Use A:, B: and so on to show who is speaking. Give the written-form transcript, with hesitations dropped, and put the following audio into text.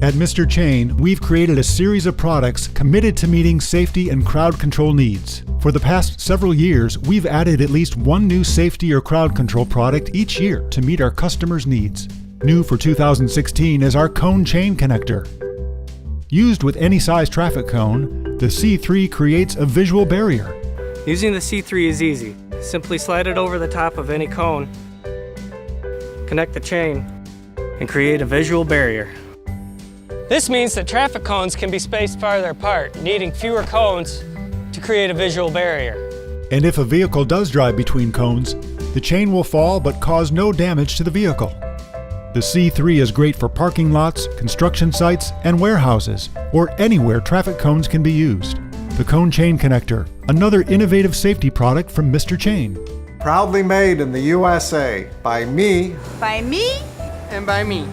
A: At Mr. Chain, we've created a series of products committed to meeting safety and crowd control needs. For the past several years, we've added at least one new safety or crowd control product each year to meet our customers' needs. New for 2016 is our cone chain connector. Used with any size traffic cone, the C3 creates a visual barrier.
B: Using the C3 is easy. Simply slide it over the top of any cone, connect the chain, and create a visual barrier. This means that traffic cones can be spaced farther apart, needing fewer cones to create a visual barrier.
A: And if a vehicle does drive between cones, the chain will fall but cause no damage to the vehicle. The C3 is great for parking lots, construction sites, and warehouses, or anywhere traffic cones can be used. The Cone Chain Connector, another innovative safety product from Mr. Chain.
C: Proudly made in the USA by me,
D: by me,
B: and by me.